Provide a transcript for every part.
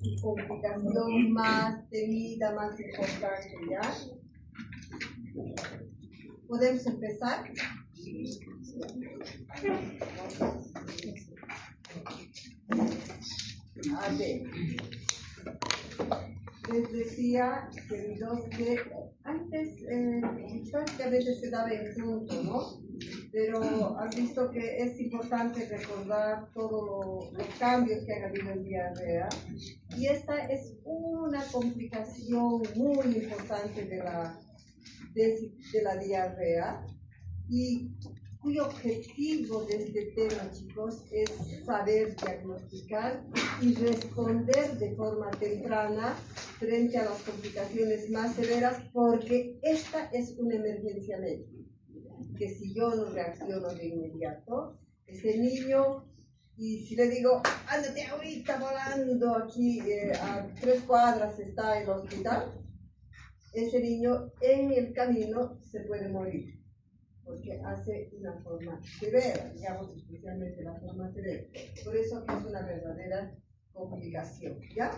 su complicación más temida, más importante, ¿ya? ¿Podemos empezar? A ver, les decía, queridos, que antes prácticamente se daba en junto, ¿no? Pero han visto que es importante recordar todos los cambios que han habido en diarrea. Y esta es una complicación muy importante de la diarrea, y cuyo objetivo de este tema, chicos, es saber diagnosticar y responder de forma temprana frente a las complicaciones más severas, porque esta es una emergencia médica, que si yo no reacciono de inmediato, ese niño, y si le digo, ándate ahorita volando aquí, a 3 cuadras está el hospital, ese niño en el camino se puede morir, porque hace una forma severa, digamos, especialmente la forma severa. Por eso es una verdadera complicación, ¿ya?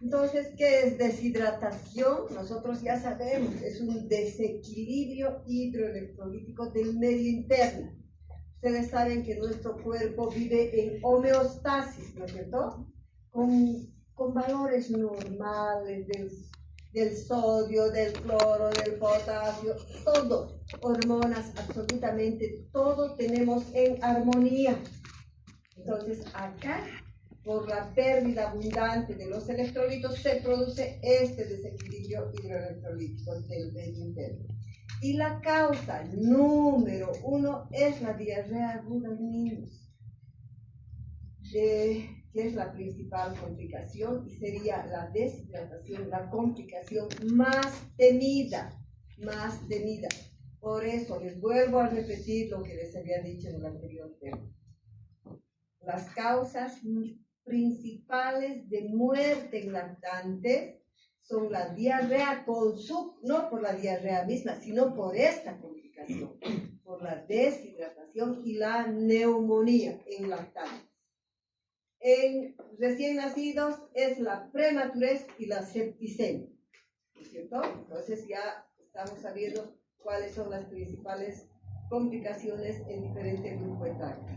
Entonces, ¿qué es deshidratación? Nosotros ya sabemos, es un desequilibrio hidroelectrolítico del medio interno. Ustedes saben que nuestro cuerpo vive en homeostasis, ¿no es cierto? Con valores normales del sodio, del cloro, del potasio, todo, hormonas, absolutamente todo tenemos en armonía. Entonces, acá, por la pérdida abundante de los electrolitos, se produce este desequilibrio hidroelectrolítico del medio interno. Y la causa número 1 es la diarrea aguda en niños, que es la principal complicación, y sería la deshidratación, la complicación más temida, más temida. Por eso les vuelvo a repetir lo que les había dicho en el anterior tema. Las causas principales de muerte en lactantes son la diarrea no por la diarrea misma, sino por esta complicación, por la deshidratación y la neumonía en lactantes. En recién nacidos es la prematurez y la septicemia, ¿no es cierto? Entonces ya estamos sabiendo cuáles son las principales complicaciones en diferentes grupos etarios.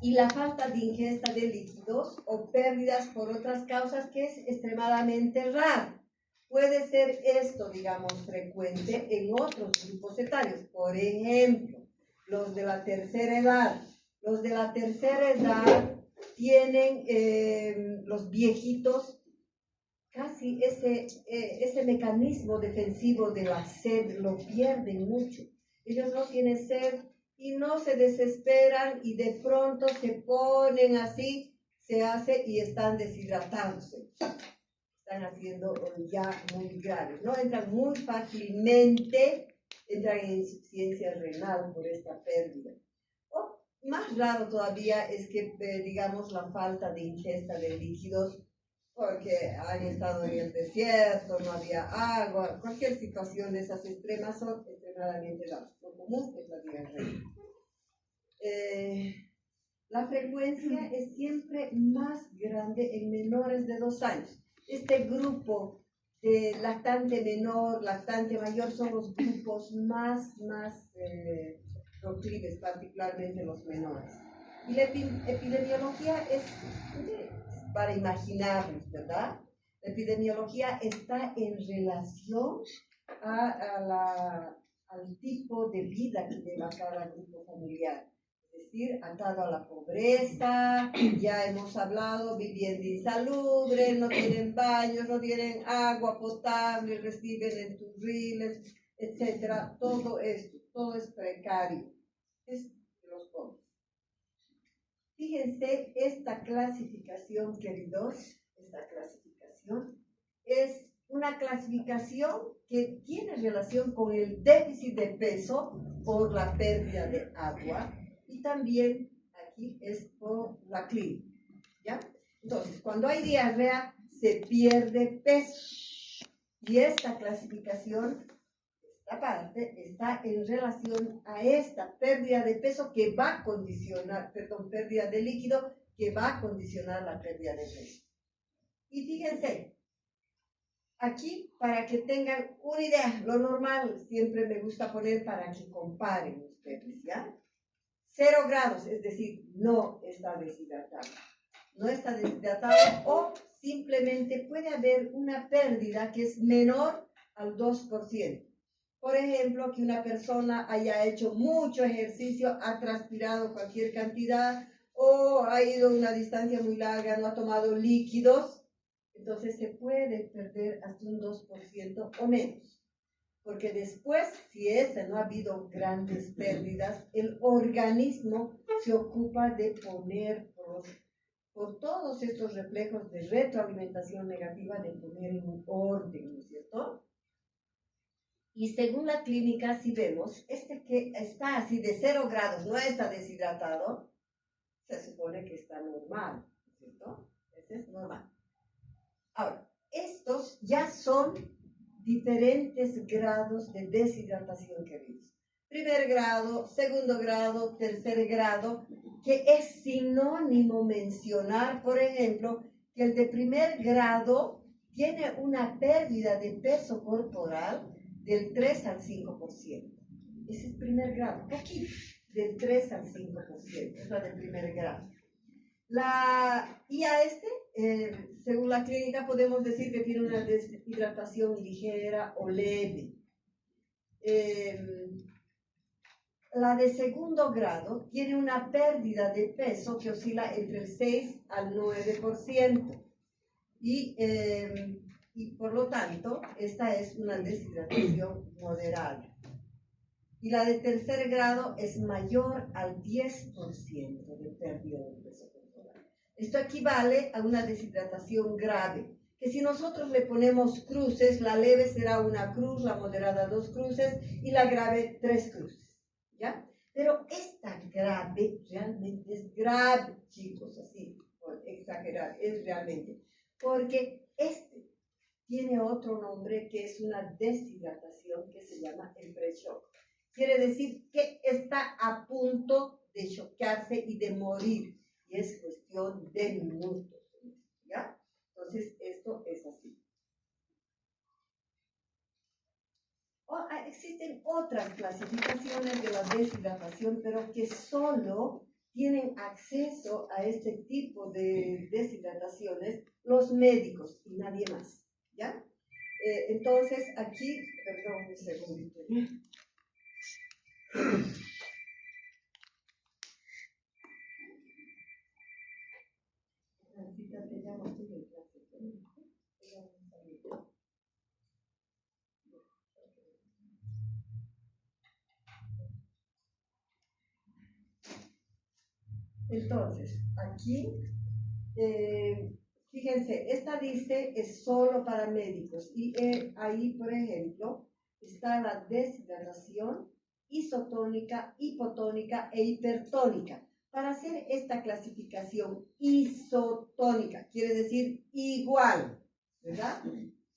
Y la falta de ingesta de líquidos o pérdidas por otras causas, que es extremadamente raro. Puede ser esto, digamos, frecuente en otros grupos etarios. Por ejemplo, los de la tercera edad. Los de la tercera edad tienen, los viejitos, casi ese mecanismo defensivo de la sed lo pierden mucho. Ellos no tienen sed y no se desesperan, y de pronto se ponen así, se hace y están deshidratándose. Están haciendo ya muy graves, ¿no? Entran muy fácilmente, entran en insuficiencia renal por esta pérdida. O más raro todavía es que, digamos, la falta de ingesta de líquidos, porque han estado en el desierto, no había agua, cualquier situación de esas extremas son extremadamente raras. Lo común es la diarrea. La frecuencia es siempre más grande en menores de 2 años. Este grupo de lactante menor, lactante mayor, son los grupos más proclives, particularmente los menores. Y la epidemiología es para imaginarnos, ¿verdad? La epidemiología está en relación al tipo de vida que lleva cada grupo familiar. Es decir, atado a la pobreza, ya hemos hablado, vivienda insalubre, no tienen baños, no tienen agua potable, reciben en turriles, etc. Todo esto, todo es precario. Es de los pobres. Fíjense, esta clasificación, queridos, esta clasificación es una clasificación que tiene relación con el déficit de peso por la pérdida de agua, y también aquí es por la clínica, ¿ya? Entonces, cuando hay diarrea, se pierde peso, y esta clasificación, esta parte, está en relación a esta pérdida de peso que va a condicionar, pérdida de líquido, que va a condicionar la pérdida de peso. fíjense, aquí para que tengan una idea, lo normal siempre me gusta poner para que comparen ustedes, ¿ya? 0 grados, es decir, no está deshidratado. No está deshidratado o simplemente puede haber una pérdida que es menor al 2%. Por ejemplo, que una persona haya hecho mucho ejercicio, ha transpirado cualquier cantidad o ha ido a una distancia muy larga, no ha tomado líquidos, entonces se puede perder hasta un 2% o menos. Porque después, si no ha habido grandes pérdidas, el organismo se ocupa de poner por todos estos reflejos de retroalimentación negativa, de poner en un orden, ¿no es cierto? Y según la clínica, si vemos, que está así de 0 grados, no está deshidratado, se supone que está normal, ¿no es cierto? Este es normal. Ahora, estos ya son diferentes grados de deshidratación que vimos. Primer grado, segundo grado, tercer grado, que es sinónimo mencionar, por ejemplo, que el de primer grado tiene una pérdida de peso corporal del 3 al 5%. Ese es primer grado, poquito, del 3 al 5%, es la de primer grado. Y a según la clínica, podemos decir que tiene una deshidratación ligera o leve. La de segundo grado tiene una pérdida de peso que oscila entre el 6 al 9%. Y por lo tanto, esta es una deshidratación moderada. Y la de tercer grado es mayor al 10% de pérdida de peso corporal. Esto equivale a una deshidratación grave, que si nosotros le ponemos cruces, la leve será una cruz, la moderada 2 cruces y la grave 3 cruces, ¿ya? Pero esta grave realmente es grave, chicos, así, por exagerar, es realmente, porque tiene otro nombre que es una deshidratación que se llama el pre-shock. Quiere decir que está a punto de choquearse y de morir. Y es cuestión de minutos, ¿ya? Entonces, esto es así. Existen otras clasificaciones de la deshidratación, pero que solo tienen acceso a este tipo de deshidrataciones los médicos y nadie más, ¿ya? Entonces, aquí, perdón un segundito. Entonces, aquí, fíjense, esta dice es solo para médicos y ahí, por ejemplo, está la deshidratación isotónica, hipotónica e hipertónica. Para hacer esta clasificación isotónica, quiere decir igual, ¿verdad?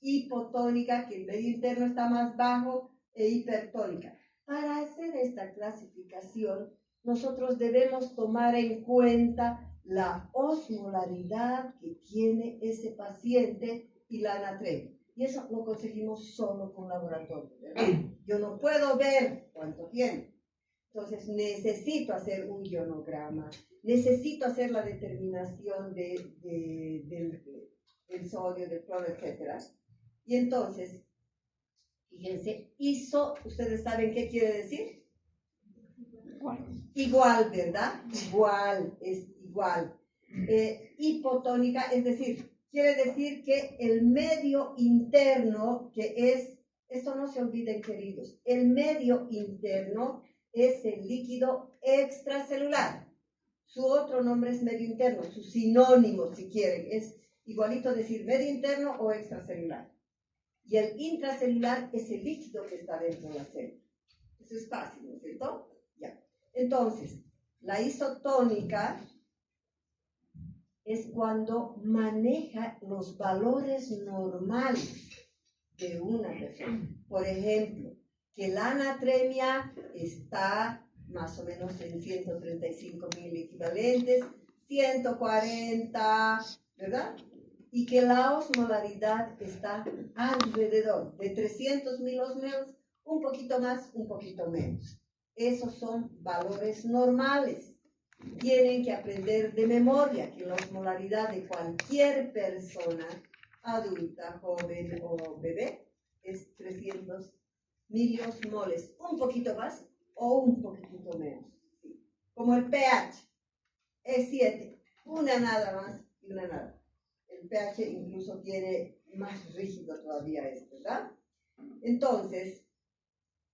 Hipotónica, que el medio interno está más bajo, e hipertónica. Para hacer esta clasificación, nosotros debemos tomar en cuenta la osmolaridad que tiene ese paciente y la anatremia. Y eso lo conseguimos solo con laboratorio, ¿verdad? Yo no puedo ver cuánto tiene. Entonces necesito hacer un ionograma, necesito hacer la determinación del sodio, del cloro, etc. Y entonces, fíjense, ¿ustedes saben qué quiere decir? Igual, ¿verdad? Igual, es igual. Hipotónica, es decir, quiere decir que el medio interno, que es, esto no se olviden, queridos, el medio interno es el líquido extracelular. Su otro nombre es medio interno, su sinónimo, si quieren, es igualito decir medio interno o extracelular. Y el intracelular es el líquido que está dentro de la célula. Eso es fácil, ¿no es cierto? Ya. Entonces, la isotónica es cuando maneja los valores normales de una persona. Por ejemplo, que la anatremia está más o menos en 135.000 equivalentes, 140, ¿verdad? y que la osmolaridad está alrededor de 300 milosmeros, un poquito más, un poquito menos. Esos son valores normales. Tienen que aprender de memoria que la osmolaridad de cualquier persona, adulta, joven o bebé, es 300 miliosmoles, un poquito más o un poquito menos. Como el pH, es 7, una nada más y una nada. El pH incluso tiene más rígido todavía esto, ¿verdad? Entonces,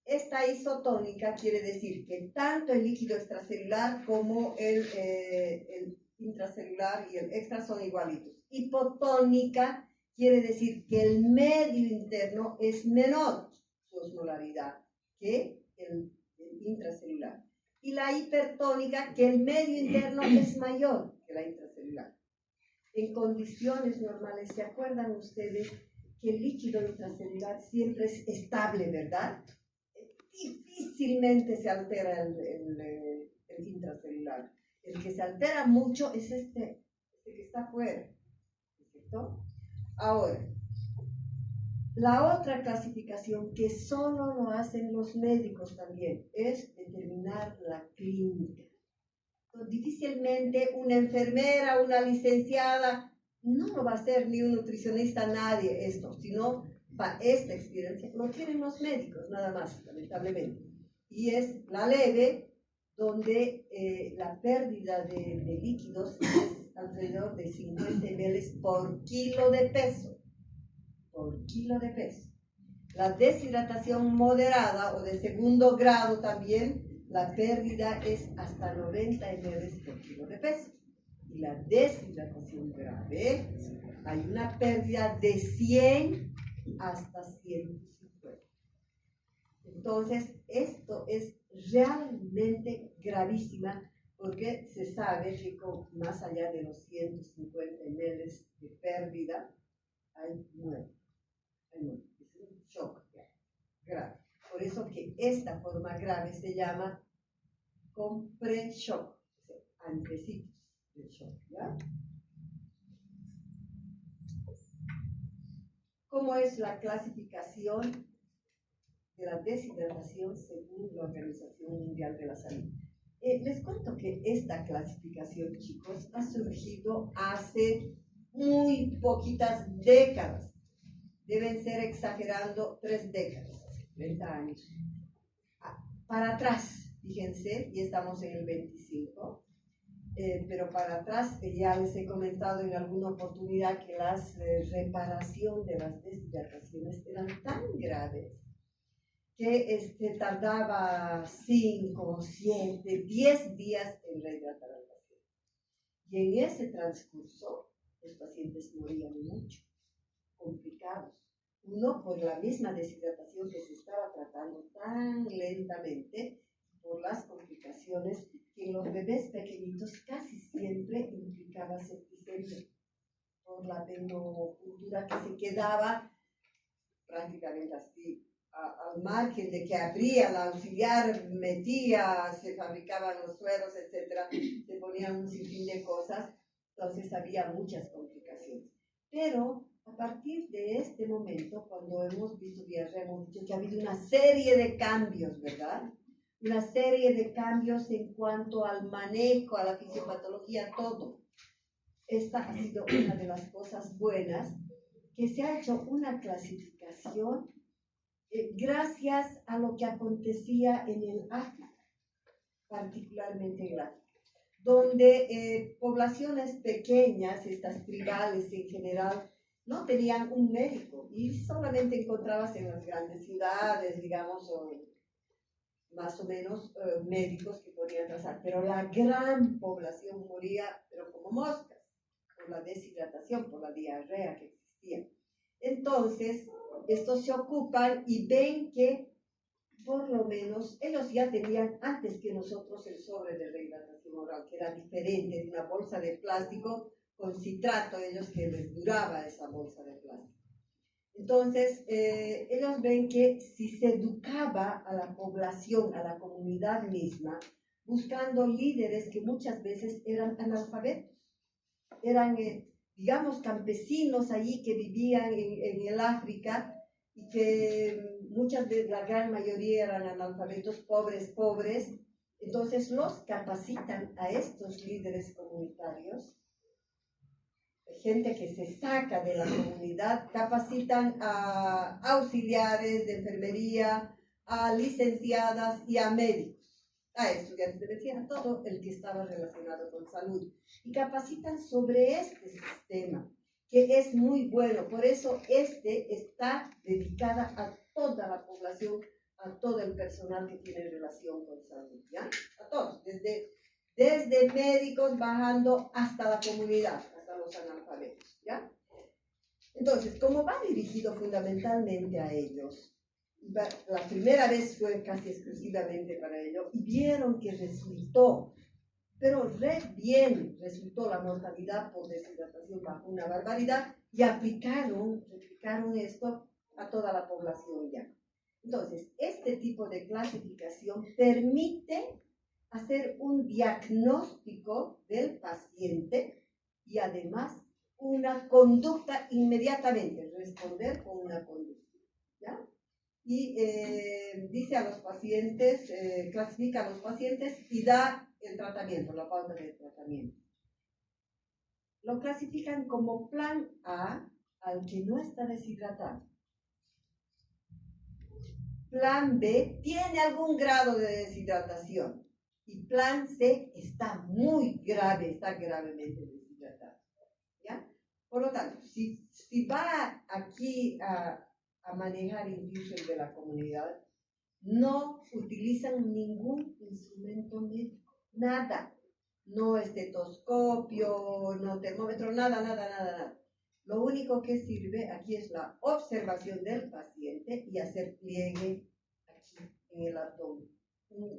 esta isotónica quiere decir que tanto el líquido extracelular como el intracelular y el extra son igualitos. Hipotónica quiere decir que el medio interno es menor, su osmolaridad, que el intracelular. Y la hipertónica, que el medio interno es mayor que la intracelular. En condiciones normales, ¿se acuerdan ustedes que el líquido intracelular siempre es estable, verdad? Difícilmente se altera el intracelular. El que se altera mucho es este que está afuera, ¿cierto? Ahora, la otra clasificación que solo lo hacen los médicos también es determinar la clínica. Entonces, difícilmente una enfermera, una licenciada, no lo va a hacer ni un nutricionista, nadie esto, sino para esta experiencia lo tienen los médicos nada más, lamentablemente. Y es la leve, donde la pérdida de líquidos es alrededor de 50 ml por kilo de peso. Por kilo de peso. La deshidratación moderada o de segundo grado también, la pérdida es hasta 90 ml por kilo de peso. Y la deshidratación grave, hay una pérdida de 100 hasta 150. Entonces, esto es realmente gravísima porque se sabe que más allá de los 150 ml de pérdida, hay muerte. Es un shock grave. Por eso que esta forma grave se llama compre-shock, o sea, antecitos del shock, ¿ya? ¿Cómo es la clasificación de la deshidratación según la Organización Mundial de la Salud? Les cuento que esta clasificación, chicos, ha surgido hace muy poquitas décadas. Deben ser exagerando 3 décadas, 30 años. Para atrás, fíjense, y estamos en el 25, pero para atrás ya les he comentado en alguna oportunidad que la reparación de las deshidrataciones eran tan graves que tardaba 5, 7, 10 días en rehidratar al paciente. Y en ese transcurso, los pacientes morían mucho, complicados. Uno, por la misma deshidratación que se estaba tratando tan lentamente, por las complicaciones que en los bebés pequeñitos casi siempre implicaba septicemia, por la pneumocultura que se quedaba prácticamente así, al margen de que abría, la auxiliar metía, se fabricaban los sueros, etc., se ponían un sinfín de cosas, entonces había muchas complicaciones. Pero a partir de este momento, cuando hemos visto diarrea, hemos dicho que ha habido una serie de cambios, ¿verdad? Una serie de cambios en cuanto al manejo, a la fisiopatología, todo. Esta ha sido una de las cosas buenas, que se ha hecho una clasificación gracias a lo que acontecía en el África, particularmente en el África, donde poblaciones pequeñas, estas tribales en general, no tenían un médico y solamente encontrabas en las grandes ciudades, digamos, o más o menos médicos que podían trazar, pero la gran población moría, pero como moscas, por la deshidratación, por la diarrea que existía. Entonces, estos se ocupan y ven que por lo menos ellos ya tenían antes que nosotros el sobre de rehidratación oral, que era diferente de una bolsa de plástico con citrato, ellos que les duraba esa bolsa de plástico. Entonces, ellos ven que si se educaba a la población, a la comunidad misma, buscando líderes que muchas veces eran analfabetos, eran digamos, campesinos allí que vivían en el África y que muchas veces, la gran mayoría eran analfabetos, pobres. Entonces los capacitan a estos líderes comunitarios, gente que se saca de la comunidad, capacitan a auxiliares de enfermería, a licenciadas y a médicos, a estudiantes de medicina, todo el que estaba relacionado con salud, y capacitan sobre este sistema, que es muy bueno. Por eso está dedicada a toda la población, a todo el personal que tiene relación con salud, ¿ya? A todos, desde médicos bajando hasta la comunidad, hasta los analfabetos, ¿ya? Entonces, como va dirigido fundamentalmente a ellos, la primera vez fue casi exclusivamente para ello, y vieron que resultó, pero bien resultó la mortalidad por deshidratación bajo una barbaridad, y replicaron esto a toda la población ya. Entonces, este tipo de clasificación permite hacer un diagnóstico del paciente y además una conducta inmediatamente, responder con una conducta, ¿ya? Y dice a los pacientes, clasifica a los pacientes y da el tratamiento, la pauta de tratamiento. Lo clasifican como plan A al que no está deshidratado. Plan B tiene algún grado de deshidratación. Y plan C está muy grave, está gravemente deshidratado, ¿ya? Por lo tanto, si va aquí a manejar incluso el de la comunidad, no utilizan ningún instrumento médico, nada. No estetoscopio, no termómetro, nada. Lo único que sirve aquí es la observación del paciente y hacer pliegue aquí en el abdomen.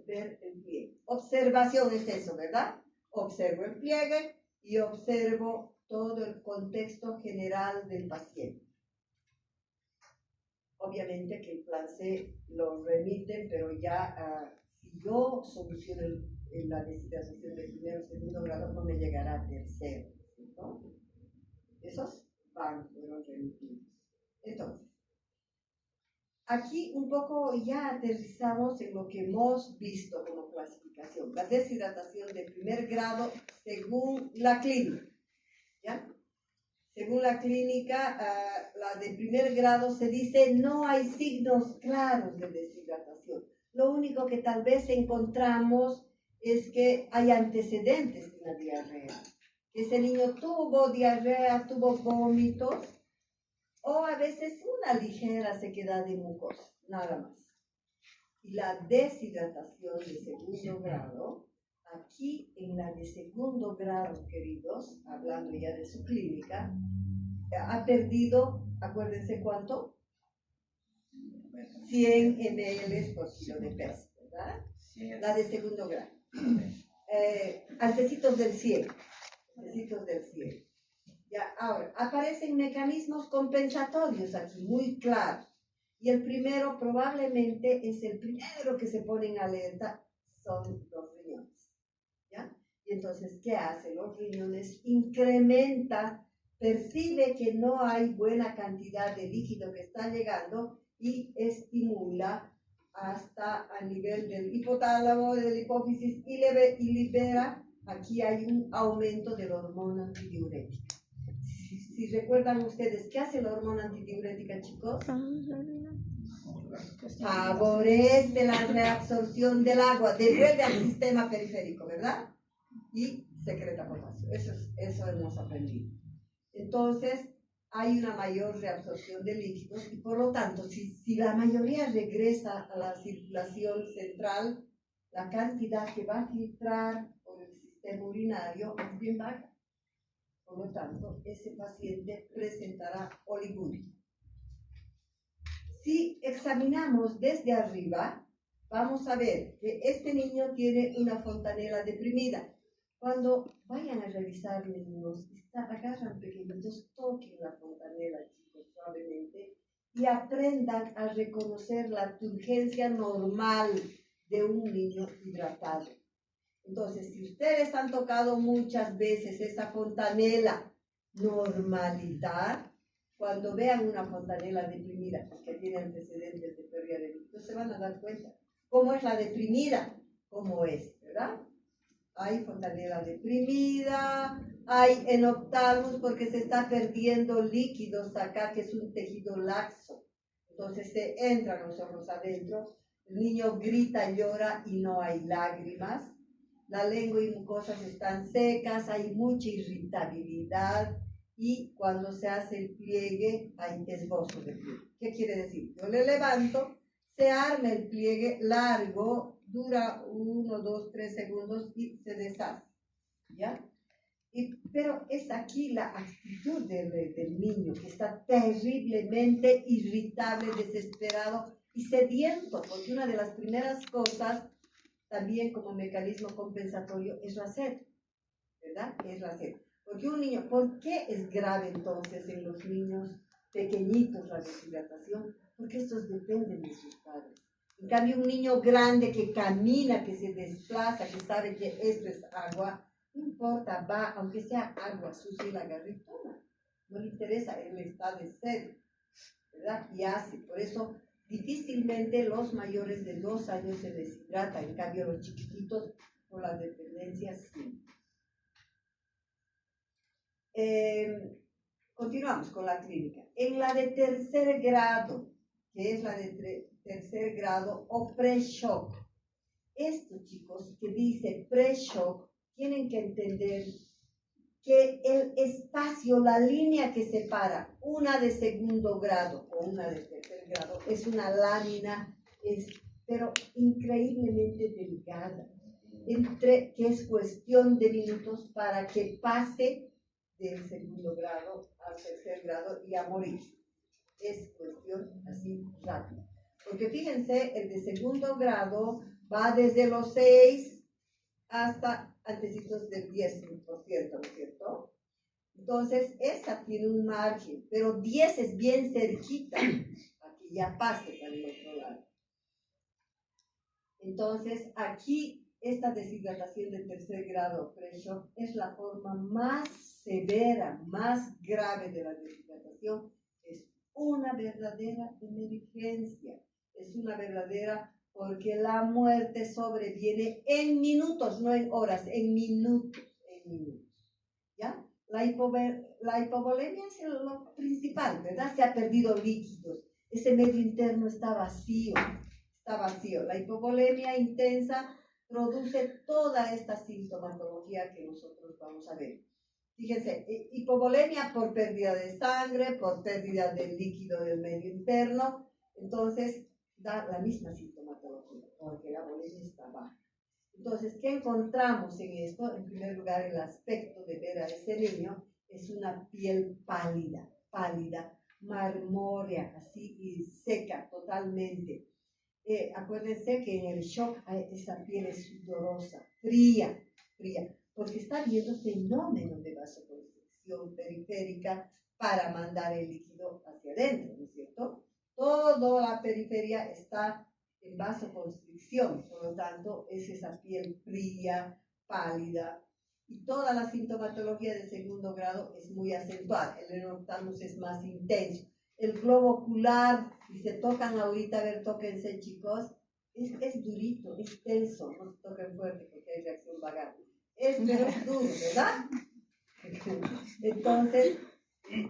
Ver el pliegue. Observación es eso, ¿verdad? Observo el pliegue y observo todo el contexto general del paciente. Obviamente que el plan C lo remiten, pero ya si yo soluciono la deshidratación de primero o segundo grado, no me llegará a tercero, ¿no? Esos fueron remitidos. Entonces, aquí un poco ya aterrizamos en lo que hemos visto como clasificación, la deshidratación de primer grado según la clínica, ¿ya? Según la clínica, la de primer grado se dice no hay signos claros de deshidratación. Lo único que tal vez encontramos es que hay antecedentes de la diarrea. Ese niño tuvo diarrea, tuvo vómitos, o a veces una ligera sequedad de mucosa, nada más. Y la deshidratación de segundo grado, aquí en la de segundo grado, queridos, hablando ya de su clínica, ha perdido, acuérdense cuánto, 100 ml por kilo de peso, ¿verdad? La de segundo grado. Antecitos del 100. Ya, ahora, aparecen mecanismos compensatorios aquí, muy claros. Y el primero, probablemente, es el primero que se pone en alerta, son los riñones. ¿Ya? Y entonces, ¿qué hace? Los riñones incrementa, percibe que no hay buena cantidad de líquido que está llegando y estimula hasta a nivel del hipotálamo, de la hipófisis y libera, aquí hay un aumento de la hormona antidiurética. Si recuerdan ustedes, ¿qué hace la hormona antidiurética, chicos? Favorece la reabsorción del agua, devuelve al sistema periférico, ¿verdad? Y secreta potasio. Eso hemos aprendido. Entonces, hay una mayor reabsorción de líquidos y por lo tanto, si la mayoría regresa a la circulación central, la cantidad que va a filtrar por el sistema urinario es bien baja. Por lo tanto, ese paciente presentará oliguria. Si examinamos desde arriba, vamos a ver que este niño tiene una fontanela deprimida. Cuando vayan a revisar niños, agarran pequeñitos, toquen la fontanela, chicos, suavemente, y aprendan a reconocer la turgencia normal de un niño hidratado. Entonces, si ustedes han tocado muchas veces esa fontanela normalizar. Cuando vean una fontanela deprimida que tiene antecedentes de pérdida de líquidos, se van a dar cuenta cómo es la deprimida, cómo es, ¿verdad? Hay fontanela deprimida, hay enoptalmus porque se está perdiendo líquidos acá, que es un tejido laxo. Entonces se entran los ojos adentro, el niño grita, llora y no hay lágrimas. La lengua y mucosas están secas, hay mucha irritabilidad y cuando se hace el pliegue hay esbozo de pliegue. ¿Qué quiere decir? Yo le levanto, se arma el pliegue largo, dura 1, 2, 3 segundos y se deshace, ¿ya? Pero es aquí la actitud del niño, que está terriblemente irritable, desesperado y sediento, porque una de las primeras cosas, también como mecanismo compensatorio, es la sed, ¿verdad? Es la sed. Porque un niño, ¿por qué es grave entonces en los niños pequeñitos la deshidratación? Porque estos dependen de sus padres. En cambio, un niño grande que camina, que se desplaza, que sabe que esto es agua, no importa, va, aunque sea agua sucia y la agarre y toma. No le interesa, él está de sed, ¿verdad? Y hace. Por eso, difícilmente los mayores de 2 años se deshidratan. En cambio, los chiquititos, por las dependencias, sí. Continuamos con la clínica. En la de tercer grado, que es la de tercer grado o pre-shock. Estos chicos que dice pre-shock tienen que entender que el espacio, la línea que separa una de segundo grado o una de tercer grado es una lámina, pero increíblemente delgada, que es cuestión de minutos para que pase del segundo grado al tercer grado y a morir. Es cuestión así rápida. Porque fíjense, el de segundo grado va desde los 6 hasta antecitos del 10%, ¿no es cierto? Entonces, esa tiene un margen, pero 10 es bien cerquita, para que ya pase para el otro lado. Entonces, aquí, esta deshidratación de tercer grado pre-shock es la forma más severa, más grave de la deshidratación. Es una verdadera emergencia, es una verdadera, porque la muerte sobreviene en minutos, no en horas, en minutos, ¿ya? La hipovolemia es lo principal, ¿verdad? Se ha perdido líquidos, ese medio interno está vacío. La hipovolemia intensa produce toda esta sintomatología que nosotros vamos a ver. Fíjense, hipovolemia por pérdida de sangre, por pérdida del líquido del medio interno, entonces da la misma sintomatología, porque la volemia está baja. Entonces, ¿qué encontramos en esto? En primer lugar, el aspecto de ver a ese niño es una piel pálida, marmórea, así y seca totalmente. Acuérdense que en el shock esa piel es sudorosa, fría, porque está viendo fenómenos de vasoconstricción periférica para mandar el líquido hacia adentro, ¿no es cierto? Toda la periferia está en vasoconstricción, por lo tanto es esa piel fría, pálida, y toda la sintomatología de segundo grado es muy acentuada. El enoptalmus es más intenso. El globo ocular, si se tocan ahorita, a ver, tóquense chicos, es durito, es tenso, no se toquen fuerte porque hay reacción vagal. Pero es duro, ¿verdad? Entonces,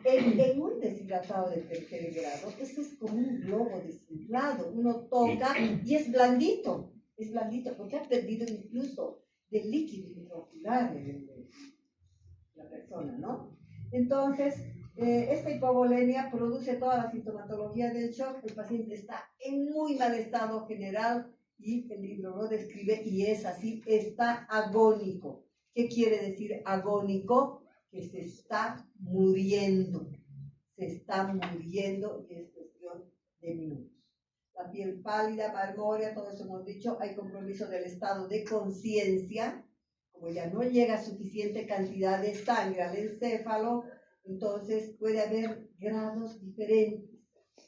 en un deshidratado de tercer grado, esto es como un globo desinflado. Uno toca y es blandito porque ha perdido incluso del líquido intraocular la persona, ¿no? Entonces, esta hipovolemia produce toda la sintomatología del shock. El paciente está en muy mal estado general y el libro lo describe y es así, está agónico. ¿Qué quiere decir agónico? Que se está muriendo y es cuestión de minutos. La piel pálida, marmórea, todo eso hemos dicho, hay compromiso del estado de conciencia, como ya no llega suficiente cantidad de sangre al encéfalo, entonces puede haber grados diferentes.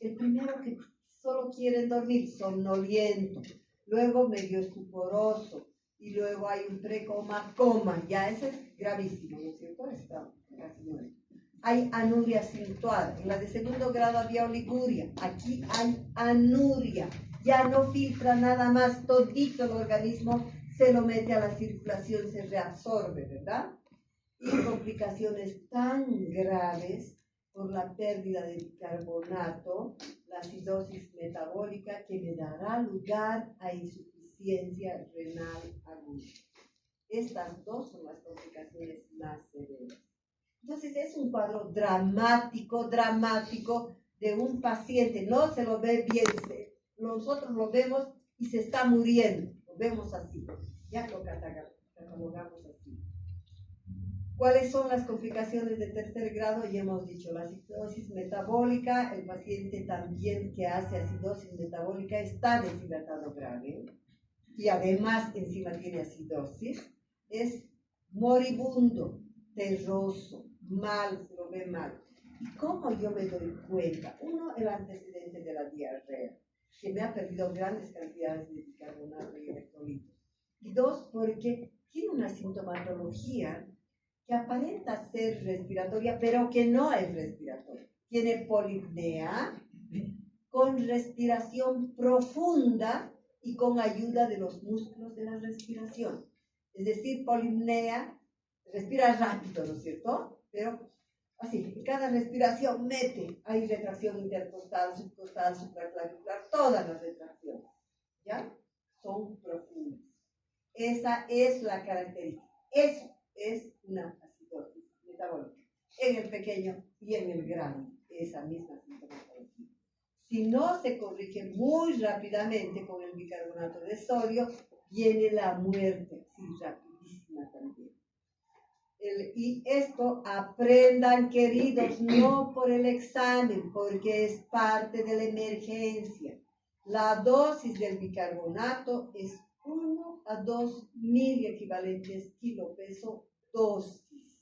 El primero que solo quieren dormir, somnoliento, luego medio estuporoso, y luego hay un precoma, coma, ya ese es gravísimo, ¿no es cierto? Está casi muerto. hay anuria acentuada. En la de segundo grado había oliguria, aquí hay anuria. Ya no filtra nada más, todito el organismo se lo mete a la circulación, se reabsorbe, ¿verdad? Y complicaciones tan graves por la pérdida de bicarbonato, la acidosis metabólica, que le dará lugar a insuficiencia renal aguda. Estas dos son las complicaciones más severas. Entonces es un cuadro dramático de un paciente, no se lo ve bien, nosotros lo vemos y se está muriendo, lo vemos así, ya lo catalogamos así. ¿Cuáles son las complicaciones de tercer grado? Ya hemos dicho, la acidosis metabólica, el paciente también que hace acidosis metabólica está deshidratado grave y además encima tiene acidosis, es moribundo, terroso, mal, se lo ve mal. ¿Y cómo yo me doy cuenta? Uno, el antecedente de la diarrea, que me ha perdido grandes cantidades de bicarbonato y electrolitos. Y dos, porque tiene una sintomatología que aparenta ser respiratoria, pero que no es respiratoria. Tiene polipnea, con respiración profunda y con ayuda de los músculos de la respiración. Es decir, polipnea, respira rápido, ¿no es cierto? Pero así, en cada respiración hay retracción intercostal, subcostal, supraclavicular, todas las retracciones, ¿ya? Son profundas. Esa es la característica. Eso es una acidosis metabólica, en el pequeño y en el grande, esa misma sintomatología. Si no se corrige muy rápidamente con el bicarbonato de sodio, viene la muerte, sí, rapidísima también. Y esto aprendan, queridos, no por el examen, porque es parte de la emergencia. La dosis del bicarbonato es 1 a 2 mil equivalentes kilopeso dosis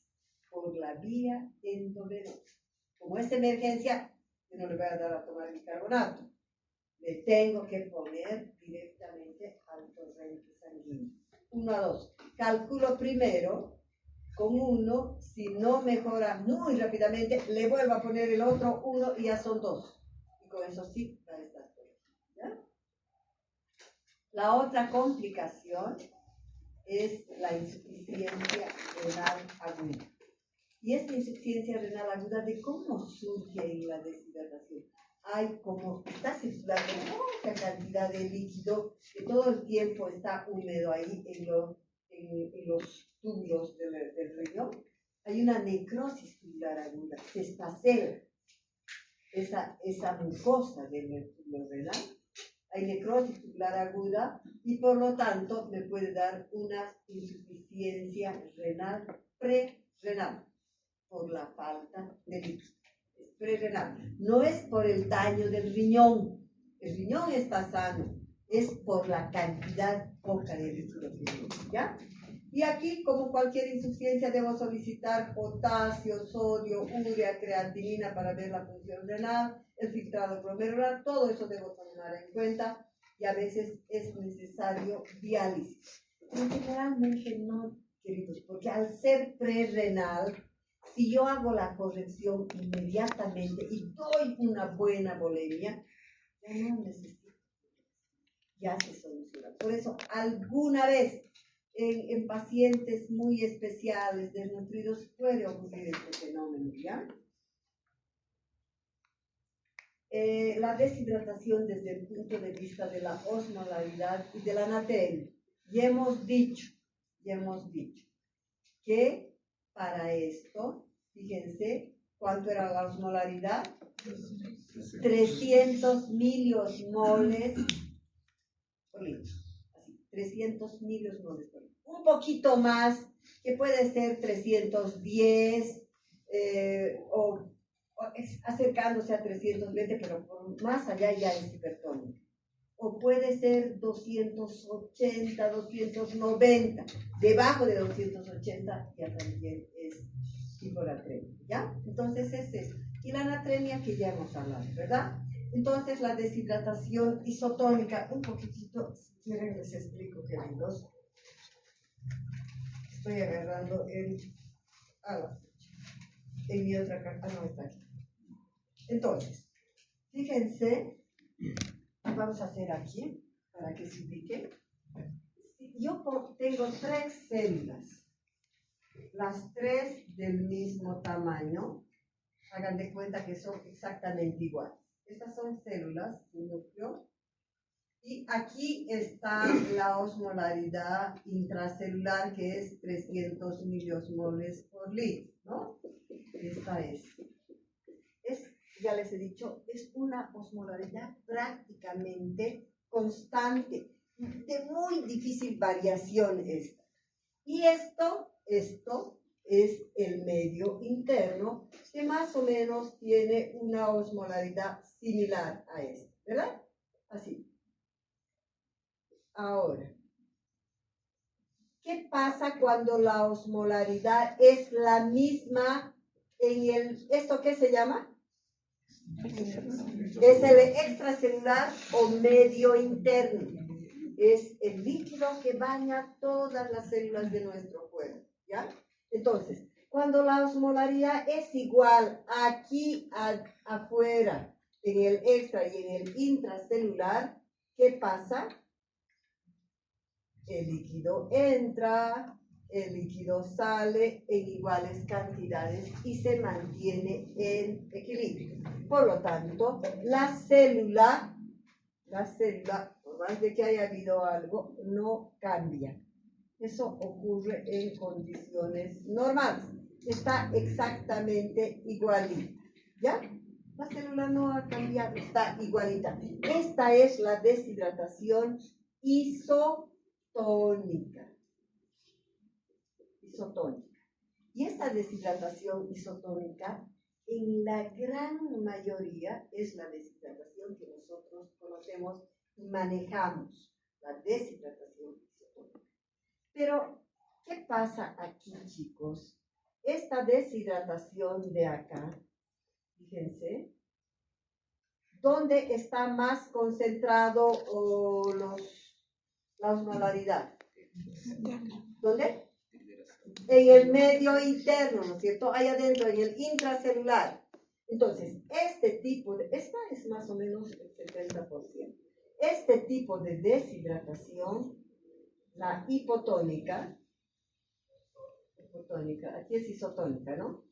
por la vía endovenosa. Como es emergencia, yo no le voy a dar a tomar bicarbonato. Le tengo que poner directamente al torrente sanguíneo. 1 a 2. Calculo primero con 1, si no mejora muy rápidamente, le vuelvo a poner el otro 1 y ya son 2. Y con eso sí va a estar todo. ¿Ya? La otra complicación es la insuficiencia renal aguda. Y esta insuficiencia renal aguda, ¿de cómo surge en la deshidratación? Hay como está circulando mucha cantidad de líquido que todo el tiempo está húmedo ahí en los túbulos del riñón. Hay una necrosis tubular aguda, se espacela esa mucosa del túbulo renal. Hay necrosis tubular aguda y por lo tanto me puede dar una insuficiencia renal prerrenal por la falta de líquido. Es prerrenal. No es por el daño del riñón. El riñón está sano. Es por la cantidad poca de líquido que tiene, ¿ya? Y aquí, como cualquier insuficiencia, debo solicitar potasio, sodio, urea, creatinina para ver la función renal, el filtrado glomerular, todo eso debo tomar en cuenta y a veces es necesario diálisis. Pero generalmente no, queridos, porque al ser prerrenal, si yo hago la corrección inmediatamente y doy una buena bulimia, ya no necesito, ya se soluciona. Por eso, alguna vez en pacientes muy especiales, desnutridos, puede ocurrir este fenómeno, ¿ya? La deshidratación desde el punto de vista de la osmolaridad y de la natremia. Ya hemos dicho que para esto, fíjense, ¿cuánto era la osmolaridad? 300 miliosmoles por litro. Así, 300 miliosmoles por litro. Un poquito más, que puede ser 310 o acercándose a 320, pero por más allá ya es hipertónico. O puede ser 280, 290. Debajo de 280 ya también es hiponatremia, ¿ya? Entonces es eso. Y la natremia que ya hemos hablado, ¿verdad? Entonces la deshidratación isotónica, un poquitito, si quieren les explico, queridos. Estoy agarrando el agua. en mi otra carta, no está aquí. Entonces, fíjense, vamos a hacer aquí, para que se ubique. Yo tengo 3 células, las 3 del mismo tamaño, hagan de cuenta que son exactamente iguales. Estas son células de núcleo. Y aquí está la osmolaridad intracelular, que es 300 miliosmoles por litro, ¿no? Esta es, ya les he dicho, es una osmolaridad prácticamente constante, de muy difícil variación esta. Y esto es el medio interno, que más o menos tiene una osmolaridad similar a esta, ¿verdad? Así. Ahora, ¿qué pasa cuando la osmolaridad es la misma en ¿esto qué se llama? Es el extracelular o medio interno. Es el líquido que baña todas las células de nuestro cuerpo, ¿ya? Entonces, cuando la osmolaridad es igual aquí afuera, en el extra y en el intracelular, ¿qué pasa? El líquido entra, el líquido sale en iguales cantidades y se mantiene en equilibrio. Por lo tanto, la célula, por más de que haya habido algo, no cambia. Eso ocurre en condiciones normales. Está exactamente igualita, ¿ya? La célula no ha cambiado, está igualita. Esta es la deshidratación isotónica. Y esta deshidratación isotónica, en la gran mayoría, es la deshidratación que nosotros conocemos y manejamos, la deshidratación isotónica. Pero, ¿qué pasa aquí, chicos? Esta deshidratación de acá, fíjense, ¿dónde está más concentrado la osmolaridad? ¿Dónde? En el medio interno, ¿no es cierto? Ahí adentro, en el intracelular. Entonces, esta es más o menos el 70%. Este tipo de deshidratación, la hipotónica, aquí es isotónica, ¿no?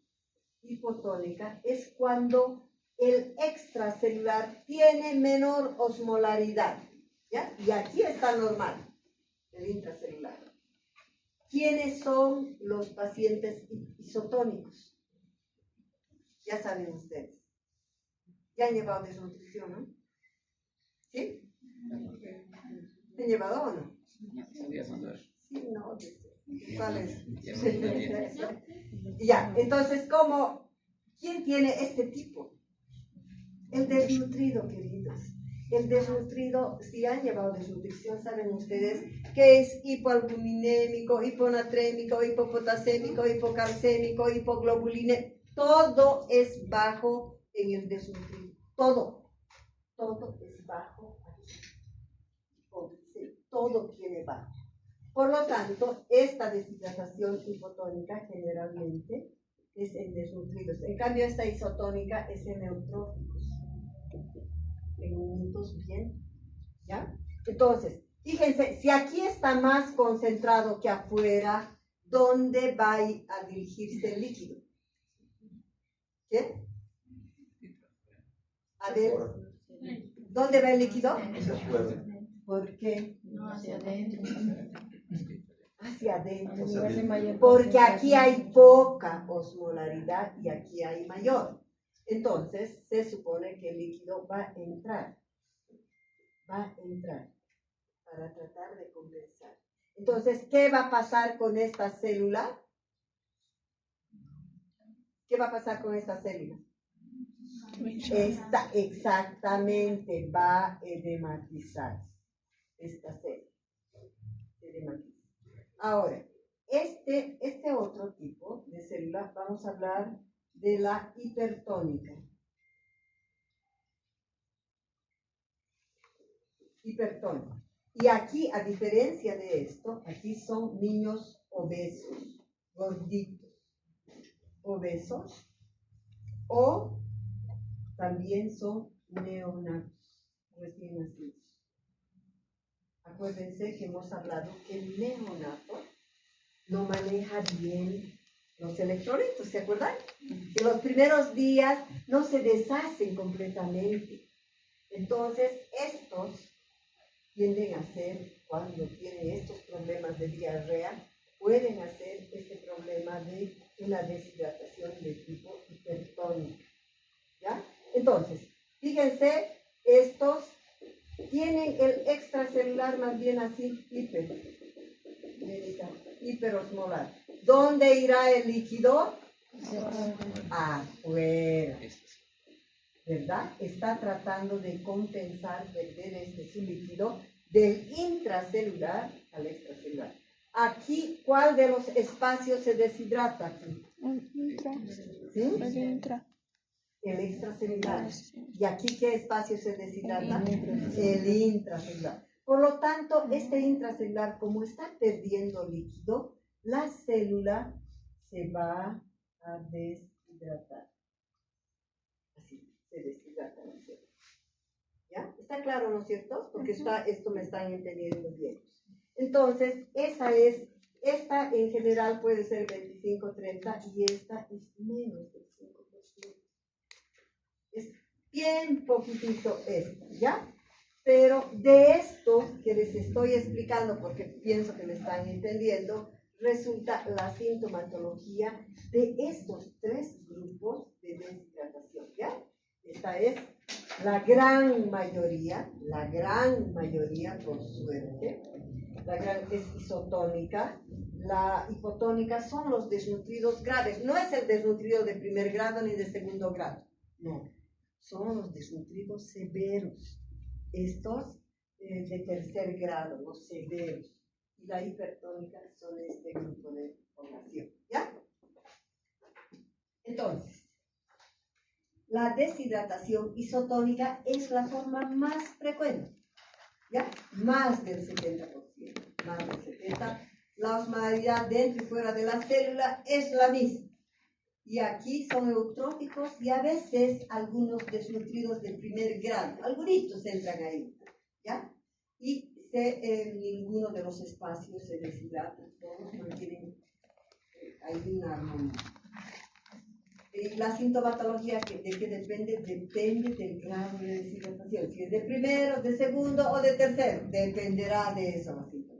Hipotónica es cuando el extracelular tiene menor osmolaridad, ¿ya? Y aquí está normal, el intracelular. ¿Quiénes son los pacientes isotónicos? Ya saben ustedes. Ya han llevado desnutrición, ¿no? ¿Sí? ¿Han llevado o no? Sí, no. ¿Cuál es? Ya, entonces, ¿quién tiene este tipo? El desnutrido, queridos. El desnutrido, si han llevado desnutrición, saben ustedes que es hipoalbuminémico, hiponatrémico, hipopotasémico, hipocalcémico, hipoglobulinémico. Todo es bajo en el desnutrido. Todo es bajo aquí. Todo tiene bajo. Por lo tanto, esta deshidratación hipotónica generalmente es en desnutridos. En cambio, esta isotónica es en eutróficos. En minutos bien, ¿ya? Entonces, fíjense, si aquí está más concentrado que afuera, ¿dónde va a dirigirse el líquido? ¿Qué? A ver, ¿dónde va el líquido? ¿Por qué? No, hacia adentro. Hacia adentro. Porque aquí hay poca osmolaridad y aquí hay mayor. Entonces, se supone que el líquido va a entrar para tratar de compensar. Entonces, ¿qué va a pasar con esta célula? ¿Qué va a pasar con esta célula? Exactamente, va a edematizar esta célula. Ahora, este otro tipo de célula, vamos a hablar de la hipertónica. Y aquí, a diferencia de esto, aquí son niños obesos, gorditos, obesos, o también son neonatos, recién nacidos. Acuérdense que hemos hablado que el neonato no maneja bien los electrolitos, ¿se acuerdan? Que los primeros días no se deshacen completamente. Entonces, estos tienden a ser, cuando tienen estos problemas de diarrea, pueden hacer este problema de una deshidratación de tipo hipertónica. ¿Ya? Entonces, fíjense, estos tienen el extracelular más bien así, hiperosmolar. ¿Dónde irá el líquido? Afuera. ¿Verdad? Está tratando de compensar, perder su líquido del intracelular al extracelular. Aquí, ¿cuál de los espacios se deshidrata aquí? ¿Sí? El extracelular. ¿Y aquí qué espacio se deshidrata? El intracelular. Por lo tanto, este intracelular, como está perdiendo líquido, la célula se va a deshidratar. Así, se deshidrata la célula. ¿Ya? ¿Está claro, no es cierto? Porque esto me están entendiendo bien. Entonces, esta en general puede ser 25-30 y esta es menos del 5%. Es bien poquitito esta, ¿ya? Pero de esto que les estoy explicando, porque pienso que me están entendiendo, resulta la sintomatología de estos 3 grupos de deshidratación, ¿ya? Esta es la gran mayoría, por suerte, es isotónica. La hipotónica son los desnutridos graves. No es el desnutrido de primer grado ni de segundo grado, no. Son los desnutridos severos. Estos de tercer grado, los severos. Y la hipertónica son este grupo de población, ¿ya? Entonces, la deshidratación isotónica es la forma más frecuente, ¿ya? Más del 70%, más del 70%. La osmolaridad dentro y fuera de la célula es la misma. Y aquí son eutróficos y a veces algunos desnutridos de primer grado. Algunos entran ahí, ¿ya? Y en ninguno de los espacios se deshidratan. Todos mantienen ahí una armonía. La sintomatología de qué depende del grado de deshidratación. Si es de primero, de segundo o de tercero, dependerá de eso la sintomatología.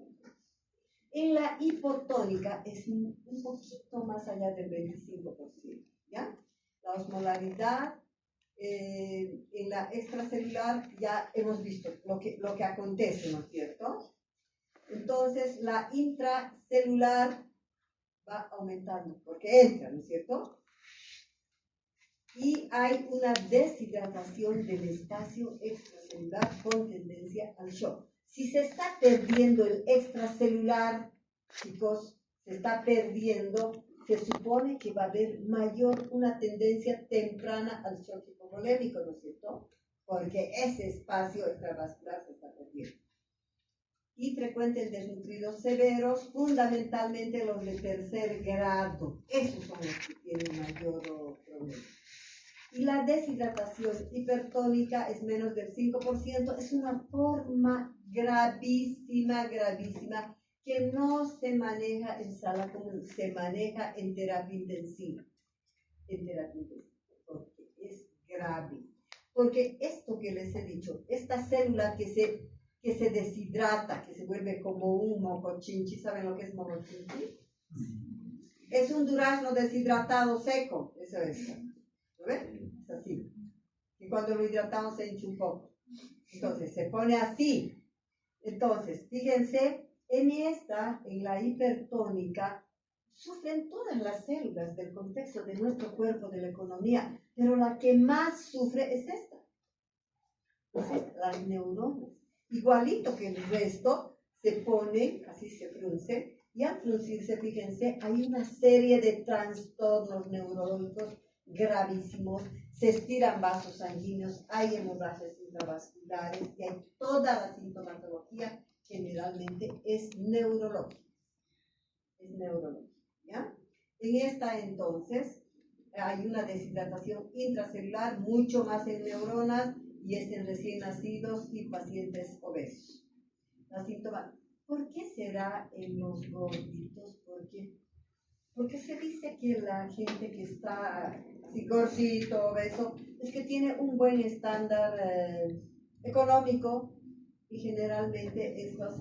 En la hipotónica es un poquito más allá del 25%, ¿ya? La osmolaridad, en la extracelular ya hemos visto lo que acontece, ¿no es cierto? Entonces, la intracelular va aumentando, porque entra, ¿no es cierto? Y hay una deshidratación del espacio extracelular con tendencia al shock. Si se está perdiendo el extracelular, chicos, se está perdiendo, se supone que va a haber una tendencia temprana al shock hipovolémico, ¿no es cierto? Porque ese espacio extravascular se está perdiendo. Y frecuentes desnutridos severos, fundamentalmente los de tercer grado. Esos son los que tienen mayor problema. Y la deshidratación hipertónica es menos del 5%, es una forma gravísima, que no se maneja en sala común, se maneja en terapia intensiva. Porque es grave. Porque esto que les he dicho, esta célula que se deshidrata, que se vuelve como un mocochinchi, ¿saben lo que es mocochinchi? Es un durazno deshidratado seco, eso es. ¿Lo ven? Es así. Y cuando lo hidratamos se hincha un poco. Entonces se pone así. Entonces, fíjense, en la hipertónica, sufren todas las células del contexto de nuestro cuerpo, de la economía, pero la que más sufre es esta. Las neuronas. Igualito que el resto, se pone, así se frunce, y al fruncirse, fíjense, hay una serie de trastornos neurológicos gravísimos, se estiran vasos sanguíneos, hay hemorragias intravasculares, y hay toda la sintomatología generalmente es neurológica. ¿Ya? En esta entonces, hay una deshidratación intracelular, mucho más en neuronas y es en recién nacidos y pacientes obesos. La síntoma, ¿por qué será en los gorditos? Porque se dice que la gente que está así gordito, obeso, es que tiene un buen estándar económico y generalmente estos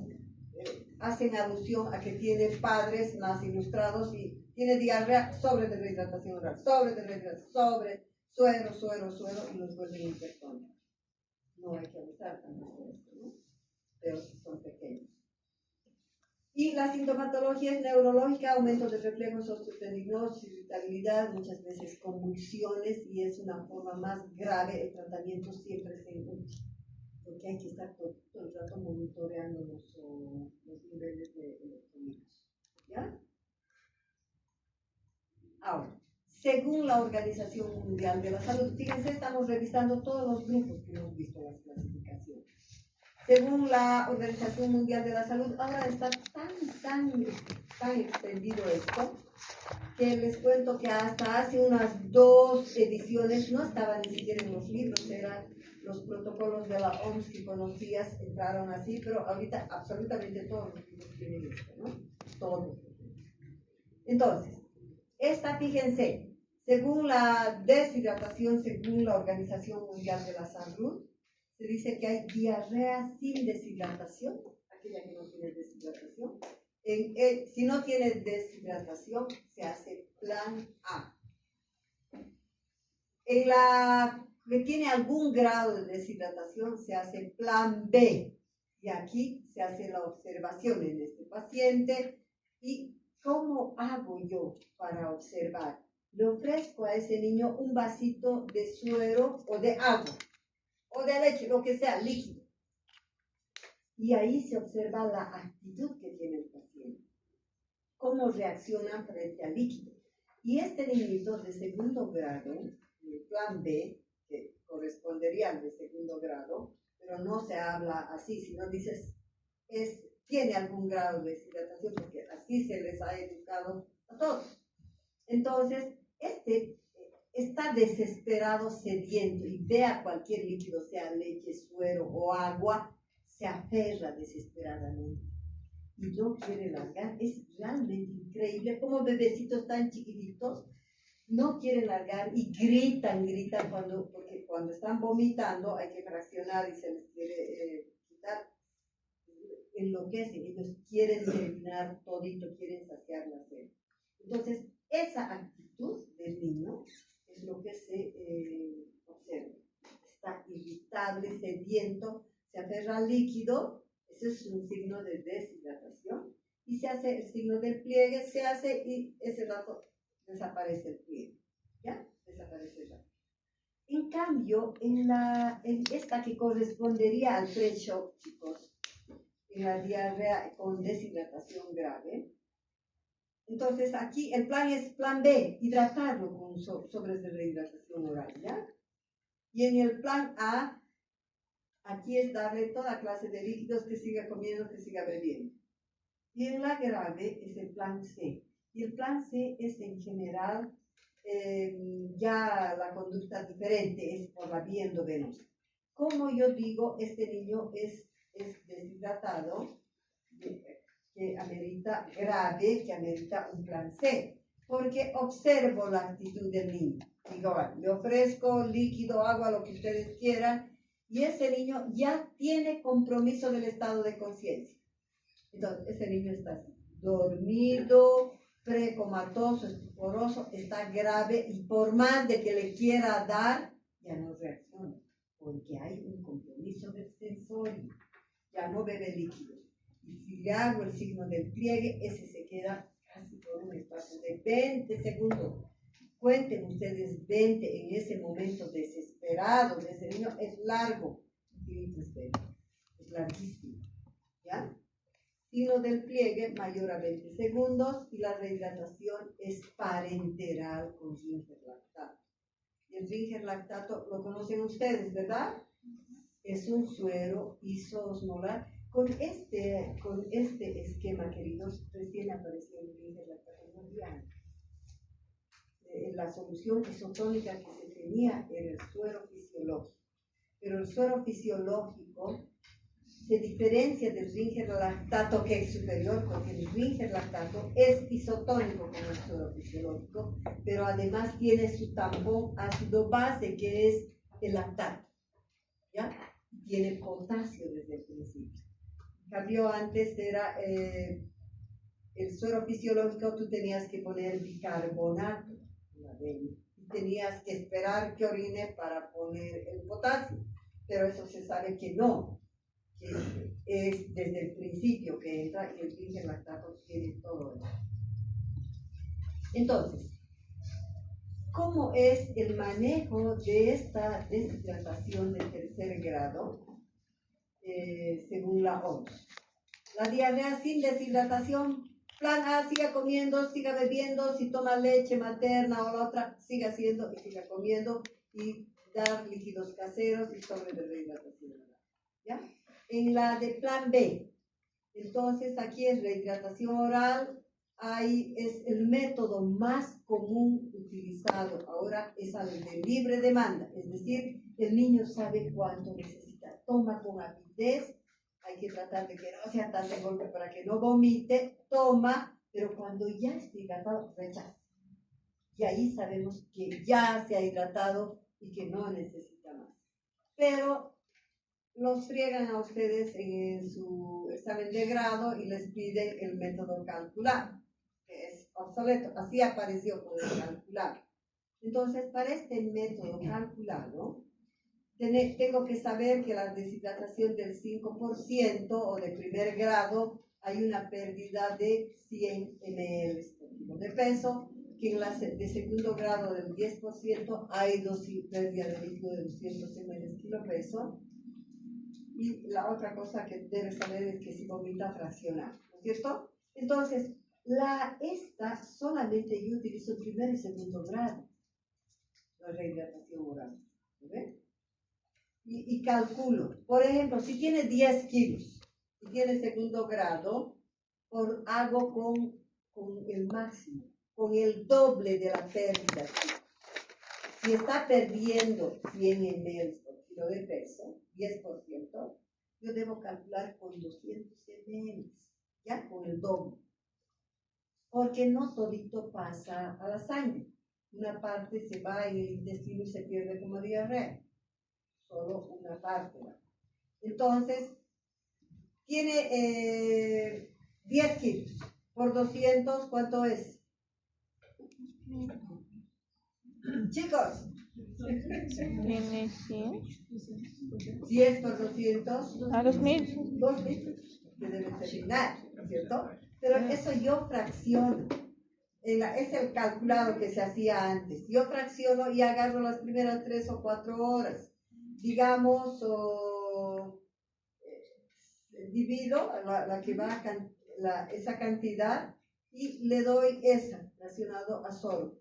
hacen alusión a que tiene padres más ilustrados y tiene diarrea sobre deshidratación oral, sobre suero y los vuelven hipertónicos. No hay que abusar tanto de esto, ¿no? Pero son pequeños. Y la sintomatología es neurológica, aumento de reflejos, osteopedignosis, irritabilidad, muchas veces convulsiones, y es una forma más grave. El tratamiento siempre se encuentra, porque hay que estar todo el rato monitoreando los niveles de electrolitos. ¿Ya? Ahora, según la Organización Mundial de la Salud, fíjense, estamos revisando todos los grupos que hemos visto en las clasificaciones. Según la Organización Mundial de la Salud, ahora está tan extendido esto, que les cuento que hasta hace unas 2 ediciones no estaban ni siquiera en los libros, eran los protocolos de la OMS que conocías, entraron así, pero ahorita absolutamente todos los libros tienen esto, ¿no? Todos. Entonces, fíjense, según la deshidratación, según la Organización Mundial de la Salud, se dice que hay diarrea sin deshidratación, aquella que no tiene deshidratación. Si no tiene deshidratación, se hace plan A. En la que tiene algún grado de deshidratación, se hace plan B. Y aquí se hace la observación en este paciente. ¿Y cómo hago yo para observar? Le ofrezco a ese niño un vasito de suero o de agua, o de leche, lo que sea, líquido. Y ahí se observa la actitud que tiene el paciente, cómo reacciona frente al líquido. Y este niñito de segundo grado, el plan B, que correspondería al de segundo grado, pero no se habla así, sino dices, tiene algún grado de deshidratación, porque así se les ha educado a todos. Entonces, está desesperado, sediento, y ve a cualquier líquido, sea leche, suero o agua, se aferra desesperadamente y no quiere largar. Es realmente increíble como bebecitos tan chiquititos no quieren largar y gritan porque cuando están vomitando hay que fraccionar y se les quiere quitar, enloquecen, ellos quieren terminar todito, quieren saciar la sed. Entonces, esa actitud del niño es lo que se observa. Está irritable, sediento, se aferra al líquido, ese es un signo de deshidratación, y se hace el signo del pliegue, se hace y ese rato desaparece el pliegue, ¿ya? Desaparece el rato. En cambio, en esta que correspondería al pre-shock, chicos, en la diarrea con deshidratación grave, entonces aquí el plan es plan B, hidratarlo con sobres de rehidratación oral, ¿ya? Y en el plan A, aquí es darle toda clase de líquidos, que siga comiendo, que siga bebiendo. Y en la grave es el plan C. Y el plan C es en general ya la conducta diferente, es por la vía endovenosa. Como yo digo, este niño es deshidratado, que amerita grave, que amerita un plan C, porque observo la actitud del niño. Digo, le ofrezco líquido, agua, lo que ustedes quieran, y ese niño ya tiene compromiso del estado de conciencia. Entonces, ese niño está así, dormido, precomatoso, estuporoso, está grave, y por más de que le quiera dar, ya no reacciona, porque hay un compromiso del sensorio, ya no bebe líquido. Y si le hago el signo del pliegue, ese se queda casi por un espacio de 20 segundos. Cuenten ustedes 20 en ese momento desesperado de ese niño, es largo, es larguísimo, ¿ya? Signo del pliegue mayor a 20 segundos y la rehidratación es parenteral con Ringer lactato. Y el Ringer lactato lo conocen ustedes, ¿verdad? Es un suero isoosmolar. Con este esquema, queridos, recién apareció el Ringer lactato mundial. la solución isotónica que se tenía era el suero fisiológico. Pero el suero fisiológico se diferencia del Ringer lactato, que es superior, porque el Ringer lactato es isotónico como el suero fisiológico, pero además tiene su tampón ácido base, que es el lactato, ¿ya? Tiene potasio desde el principio. En cambio, antes era el suero fisiológico, tú tenías que poner bicarbonato en la vena y tenías que esperar que orine para poner el potasio, pero eso se sabe que no, que es desde el principio que entra y el Ringer lactato tiene todo eso. Entonces, ¿cómo es el manejo de esta deshidratación de tercer grado según la OMS? La diarrea sin deshidratación, plan A, siga comiendo, siga bebiendo, si toma leche materna o la otra, siga haciendo y siga comiendo y dar líquidos caseros y sobre de rehidratación. ¿Ya? En la de plan B, entonces aquí es rehidratación oral, ahí es el método más común utilizado. Ahora es algo de libre demanda, es decir, el niño sabe cuánto necesita, toma con avidez, hay que tratar de que no sea tan de golpe para que no vomite, toma, pero cuando ya esté hidratado, rechaza. Y ahí sabemos que ya se ha hidratado y que no necesita más. Pero los friegan a ustedes en su examen de grado y les piden el método calcular, que es obsoleto. Así apareció con el calcular. Entonces, para este método calculado, tengo que saber que la deshidratación del 5% o de primer grado hay una pérdida de 100 ml por kilo de peso, que en la de segundo grado del 10% hay pérdida de líquido de 200 ml kilo peso. Y la otra cosa que debes saber es que si vomita fraccionar, ¿no es cierto? Entonces, esta solamente yo utilizo primer y segundo grado, la rehidratación oral, ¿ven? Y calculo, por ejemplo, si tiene 10 kilos y tiene segundo grado, hago con el máximo, con el doble de la pérdida. Si está perdiendo 100 ml por kilo de peso, 10%, yo debo calcular con 200 ml, ya con el doble. Porque no todito pasa a la sangre. Una parte se va en el intestino y se pierde como diarrea. Solo una parte. Entonces, tiene 10 kilos. Por 200, ¿cuánto es? Chicos. Tiene 100. 10 por 200. A 2000. 2000. Que debe terminar, ¿cierto? Pero eso yo fracciono. Es el calculado que se hacía antes. Yo fracciono y agarro las primeras 3 o 4 horas. Digamos, divido la que va esa cantidad y le doy esa relacionado a solo.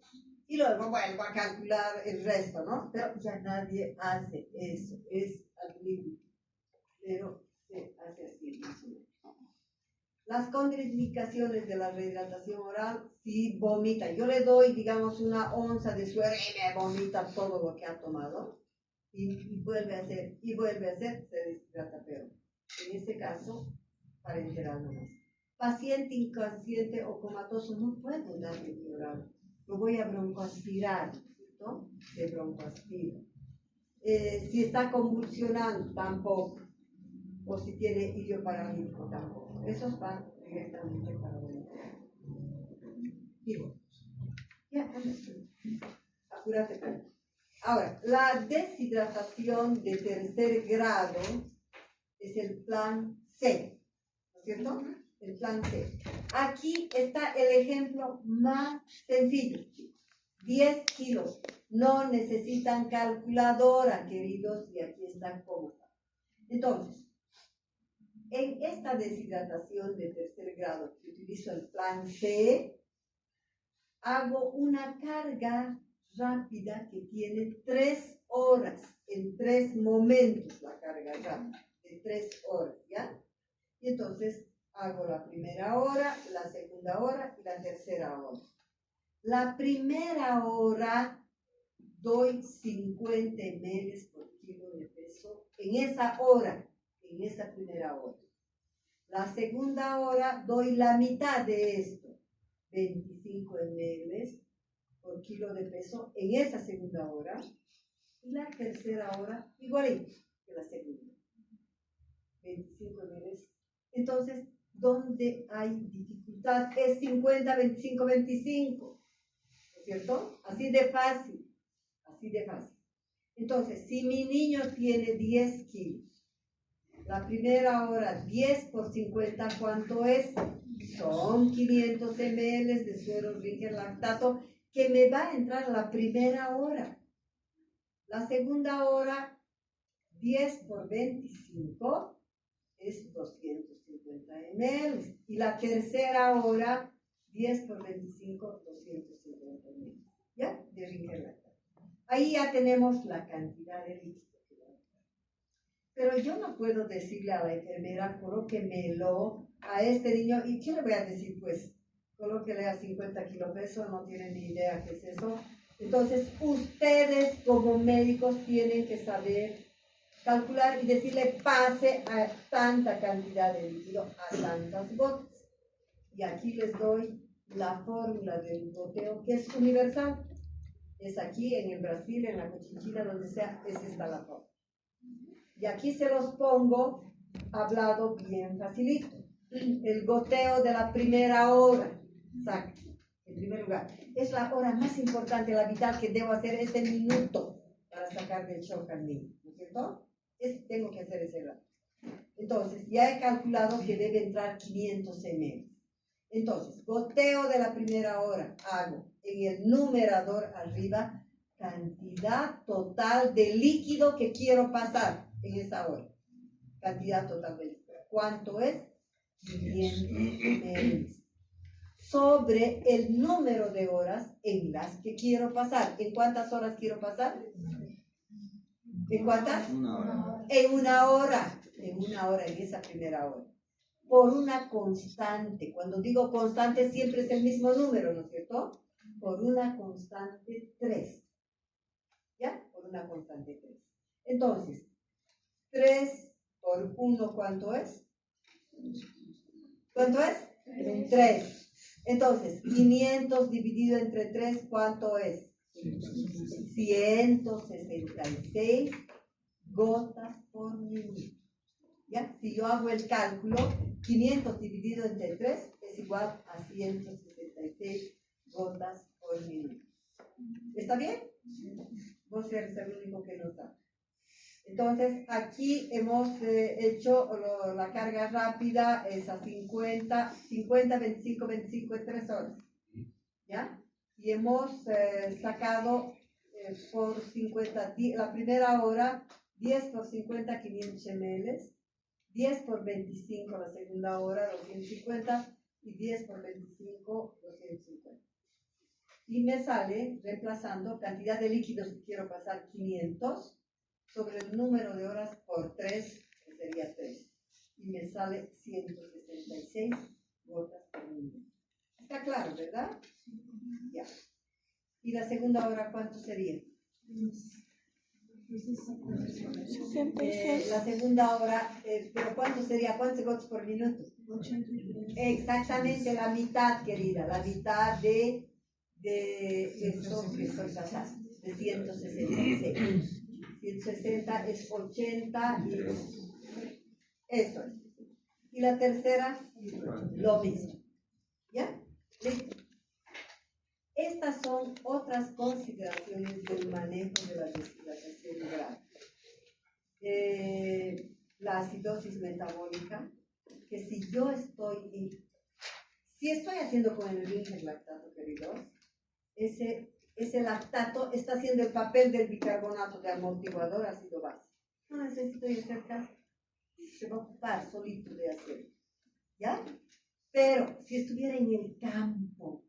Y luego vuelvo a calcular el resto, ¿no? Pero ya nadie hace eso, es al límite. Pero se hace así. Las contraindicaciones de la rehidratación oral, si vomita, yo le doy, digamos, una onza de suero y me vomita todo lo que ha tomado. Y vuelve a hacer, se deshidrata peor. En este caso, para enterarlo más. Paciente inconsciente o comatoso, no puedo darle mi oral. Lo voy a broncoaspirar, ¿no? Se broncoaspira. Si está convulsionando, tampoco. O si tiene idioparalítico, tampoco. Esos van directamente para adentro. Y bueno, ya, apúrate, pero. Ahora, la deshidratación de tercer grado es el plan C, ¿no es cierto? El plan C. Aquí está el ejemplo más sencillo. 10 kilos. No necesitan calculadora, queridos, y aquí está cómo está. Entonces, en esta deshidratación de tercer grado que utilizo el plan C, hago una carga rápida que tiene 3 horas, en 3 momentos la carga rápida, de 3 horas, ¿ya? Y entonces hago la primera hora, la segunda hora y la tercera hora. La primera hora doy 50 ml por kilo de peso en esa hora, en esa primera hora. La segunda hora doy la mitad de esto, 25 ml por kilo de peso en esa segunda hora. Y la tercera hora, igualito que la segunda, 25 ml. Entonces, ¿dónde hay dificultad? Es 50, 25, 25, ¿no es cierto? Así de fácil, así de fácil. Entonces, si mi niño tiene 10 kilos, la primera hora 10 por 50, ¿cuánto es? Son 500 ml de suero Ringer lactato que me va a entrar la primera hora. La segunda hora, 10 por 25, es 250 ml. Y la tercera hora, 10 por 25, 250 ml. ¿Ya? De Ringer lactato. Ahí ya tenemos la cantidad de líquido. Pero yo no puedo decirle a la enfermera, colóquemelo a este niño. ¿Y qué le voy a decir? Pues, colóquele a 50 kilopesos, no tienen ni idea qué es eso. Entonces, ustedes como médicos tienen que saber calcular y decirle, pase a tanta cantidad de líquido, a tantas gotas. Y aquí les doy la fórmula del goteo, que es universal. Es aquí, en el Brasil, en la Cochinchina, donde sea, es esta la fórmula. Y aquí se los pongo hablado bien facilito. El goteo de la primera hora. Exacto. En primer lugar. Es la hora más importante, la vital, que debo hacer este minuto para sacar del shock al niño. ¿No es cierto? Tengo que hacer ese lado. Entonces, ya he calculado que debe entrar 500 ml. Entonces, goteo de la primera hora. Hago en el numerador arriba cantidad total de líquido que quiero pasar en esa hora. Cantidad total de líquido. ¿Cuánto es? 500 ml. Sobre el número de horas en las que quiero pasar. ¿En cuántas horas quiero pasar? ¿En cuántas? Una hora. En una hora. En una hora, en esa primera hora. Por una constante. Cuando digo constante siempre es el mismo número, ¿no es cierto? Por una constante 3. ¿Ya? Por una constante 3. Entonces, 3 por 1, ¿cuánto es? ¿Cuánto es? 3. Entonces, 500 dividido entre 3, ¿cuánto es? 166 gotas por minuto. ¿Ya? Si yo hago el cálculo, 500 dividido entre 3 es igual a 166 gotas por minuto. ¿Está bien? Vos eres el único que no sabe. Entonces, aquí hemos hecho la carga rápida, es a 50, 25, 25 en 3 horas. ¿Ya? Y hemos sacado por 50, la primera hora, 10 por 50, 500 ml, 10 por 25 la segunda hora, 250, y 10 por 25, 250. Y me sale, reemplazando cantidad de líquidos que quiero pasar, 500, sobre el número de horas por 3, que sería 3. Y me sale 166 gotas por minuto. Está claro, ¿verdad? Ya. ¿Y la segunda hora cuánto sería? 66. La segunda hora, ¿pero cuánto sería? ¿Cuántos gotas por minuto? 83. Exactamente la mitad, querida. La mitad de esto que estoy pasando, de 166. 160 es 80 y eso es. Y la tercera, lo mismo. ¿Ya? ¿Listo? Estas son otras consideraciones del manejo de la deshidratación grave. La acidosis metabólica, que si estoy haciendo con el Ringer lactato, queridos, ese lactato está haciendo el papel del bicarbonato de amortiguador ácido básico. No necesito ir cerca, se va a ocupar solito de hacerlo. ¿Ya? Pero si estuviera en el campo,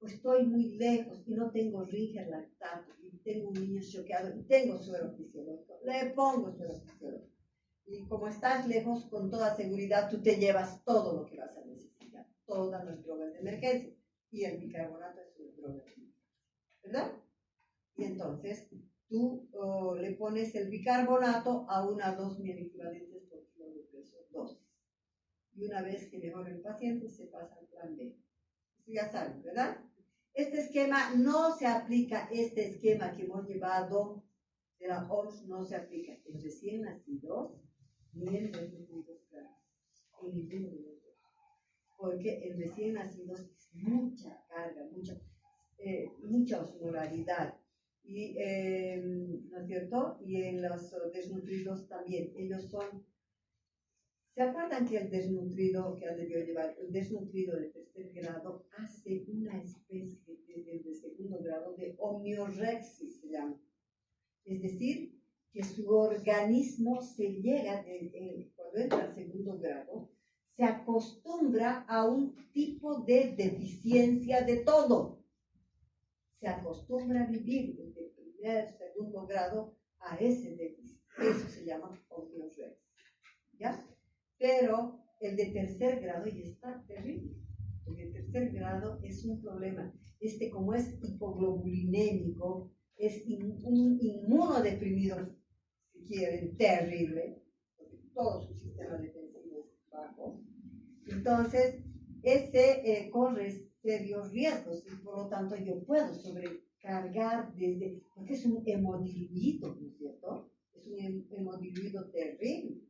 o estoy muy lejos y no tengo Ringer lactato, y tengo un niño choqueado, y tengo suero fisiológico, le pongo suero fisiológico. Y como estás lejos, con toda seguridad tú te llevas todo lo que vas a necesitar, todas las drogas de emergencia. Y el bicarbonato es una droga de emergencia. ¿verdad? Y entonces tú le pones el bicarbonato a 1 a 2 miliequivalentes por kilo de peso, dosis. Y una vez que mejore el paciente, se pasa al plan B. Eso ya saben, ¿verdad? Este esquema no se aplica, este esquema que hemos llevado de la OMS no se aplica en recién nacidos ni en desnutridos graves, en ninguno de los dos. Porque en recién nacidos es mucha carga, mucha osmolaridad. Y, ¿no es cierto? Y en los desnutridos también. Ellos son. ¿Se acuerdan que el desnutrido que han debido llevar, el desnutrido de tercer grado, hace una especie de segundo grado de homeorexis, se llama? Es decir, que su organismo se llega, cuando entra al segundo grado, se acostumbra a un tipo de deficiencia de todo. Se acostumbra a vivir desde el primer, segundo grado a ese déficit. Eso se llama homeorexis. ¿Ya? Pero el de tercer grado ya está terrible. El de tercer grado es un problema. Como es hipoglobulinémico, es un inmunodeprimido, si quieren, terrible, porque todo su sistema defensivo es bajo. Entonces, ese corre serios riesgos y por lo tanto yo puedo sobrecargar porque es un hemodiluido, ¿no es cierto? Es un hemodiluido terrible.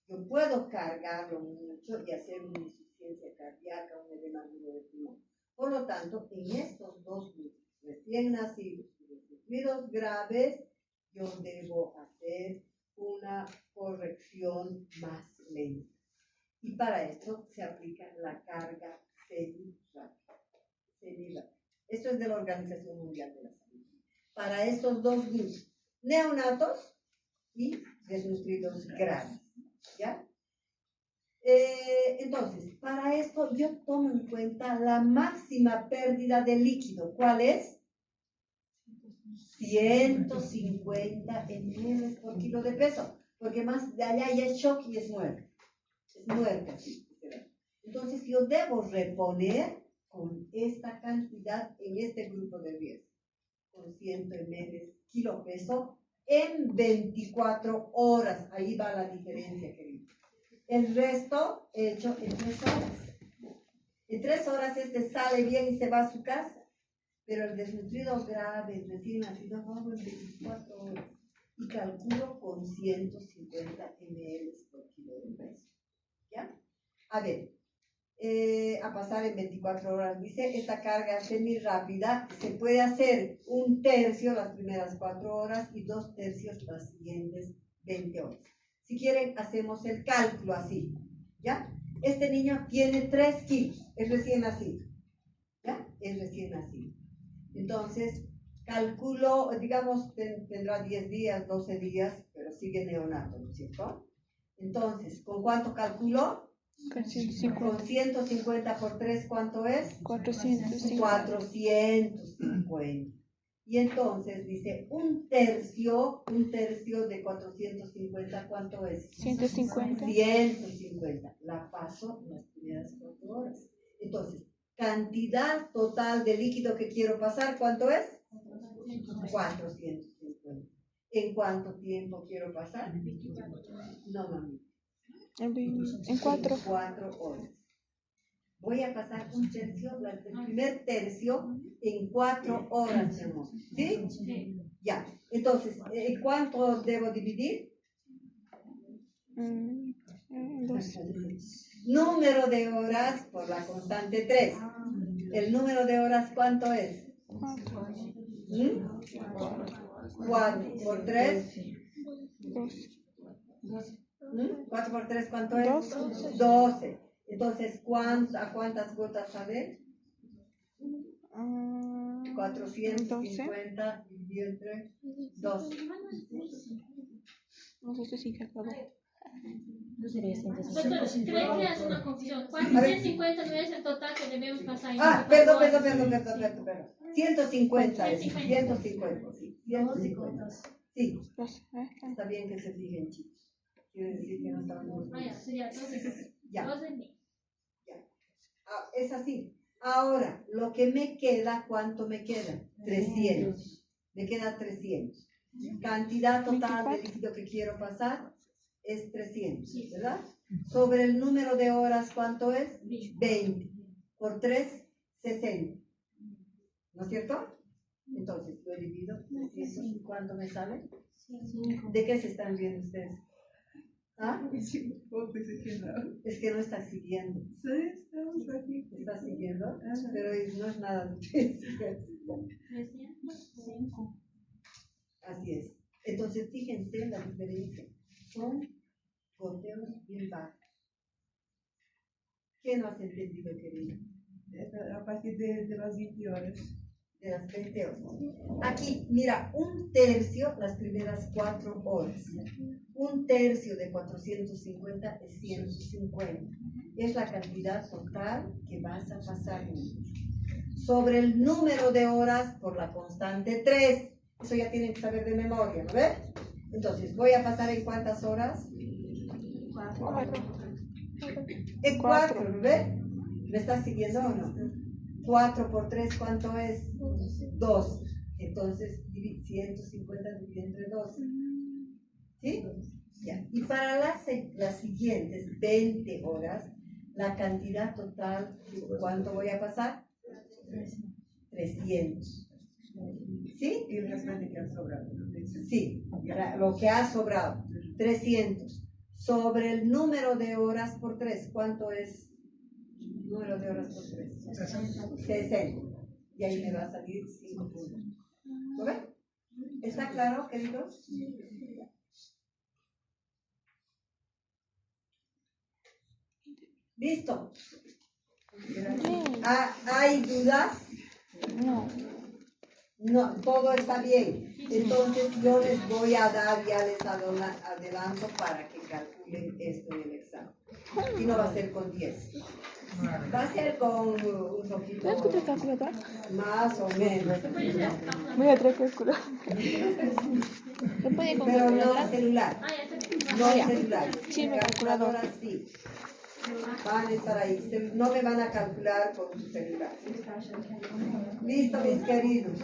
Yo puedo cargarlo mucho y hacer una insuficiencia cardíaca, un edema agudo de pulmón. Por lo tanto, en estos dos grupos, recién nacidos y desnutridos graves, yo debo hacer una corrección más lenta. Y para esto se aplica la carga semi-rápida. Esto es de la Organización Mundial de la Salud. Para estos dos grupos, neonatos y desnutridos graves. ¿Ya? Entonces, para esto yo tomo en cuenta la máxima pérdida de líquido. ¿Cuál es? 150 ml por kilo de peso. Porque más de allá ya es shock y es muerte. Es muerte así. Entonces yo debo reponer con esta cantidad en este grupo de riesgo. Con 100 ml kilo peso en 24 horas. Ahí va la diferencia, querido. El resto hecho en 3 horas. En 3 horas sale bien y se va a su casa. Pero el desnutrido grave, recién nacido, lo hago en 24 horas. Y calculo con 150 ml por kilo de peso. ¿Ya? A ver, a pasar en 24 horas. Dice, esta carga semi rápida se puede hacer 1/3 las primeras 4 horas y 2/3 las siguientes 20 horas. Si quieren, hacemos el cálculo así, ¿ya? Este niño tiene 3 kilos, es recién nacido, ¿ya? Es recién nacido. Entonces, calculo, digamos, tendrá 10 días, 12 días, pero sigue neonato, ¿no es cierto? Entonces, ¿con cuánto calculo? Con 150. Con 150 por 3, ¿cuánto es? 450. 450. Y entonces dice 1/3 de 450, ¿cuánto es? 150. 150. La paso las primeras 4 horas. Entonces, cantidad total de líquido que quiero pasar, ¿cuánto es? 450. ¿En cuánto tiempo quiero pasar? No, mami. En 4. 4 horas. Voy a pasar 1/3, el primer tercio, en 4 horas, mi amor. ¿Sí? Sí. Ya. Entonces, ¿cuánto debo dividir? 2. Número de horas por la constante 3. ¿El número de horas cuánto es? 4 por 3. 4 por 3, ¿cuánto es? 12. Entonces, ¿a cuántas gotas sale? 450 dividido entre 12. No sé si se acabó. No sería 150. Doctor, creo que es una confusión. 450 no es el total que debemos pasar. Perdón. 150 es. 150, sí. 150. Sí. Está bien que se fijen, chicos. Quiere decir que no estamos. Ya, sería 12. Ya. 12 mil. Es así. Ahora, lo que me queda, ¿cuánto me queda? 300. Me queda 300. Cantidad total de 24. líquido que quiero pasar es 300, ¿verdad? Sobre el número de horas, ¿cuánto es? 20. Por 3, 60. ¿No es cierto? Entonces, lo divido. 300. ¿Y cuánto me sale? ¿De qué se están riendo ustedes? ¿Ah? Es que no está siguiendo. ¿Está siguiendo? Pero no es nada de Así es. Entonces, fíjense la diferencia. Son goteos bien bajos. ¿Qué no has entendido, querido? A partir de las 20 horas. De las 20 horas. Aquí, mira, un tercio las primeras 4 horas. Un tercio de 450 es 150. Es la cantidad total que vas a pasar. Sobre el número de horas por la constante 3. Eso ya tienen que saber de memoria, ¿no ves? Entonces, voy a pasar en cuántas horas? 4. En 4, ¿no ves? ¿Me estás siguiendo o no? 4 por 3, ¿cuánto es? 2. Entonces, 150 dividido entre 12. ¿Sí? Ya. Y para las siguientes 20 horas, la cantidad total, ¿cuánto voy a pasar? 300. ¿Sí? Y el restante que ha sobrado. Sí, lo que ha sobrado. 300. Sobre el número de horas por 3, ¿cuánto es? Número de horas por 3. 60. Y ahí me va a salir 5 puntos. ¿Lo ven? ¿Está claro, queridos? ¿Listo? ¿Hay dudas? No. No, todo está bien. Entonces yo les voy a dar, ya les adelanto para que calculen esto en el examen. Y no va a ser con 10. Va a ser con un poquito ¿No escuchas calculador? más o menos. Voy a traer calculador. ¿Se puede con Pero no calculadora? celular. Ah, ya sé. No ya. celular. Sí, mi calculador. Calculadora sí. Van a estar ahí. No me van a calcular con su celular. Listo, mis queridos.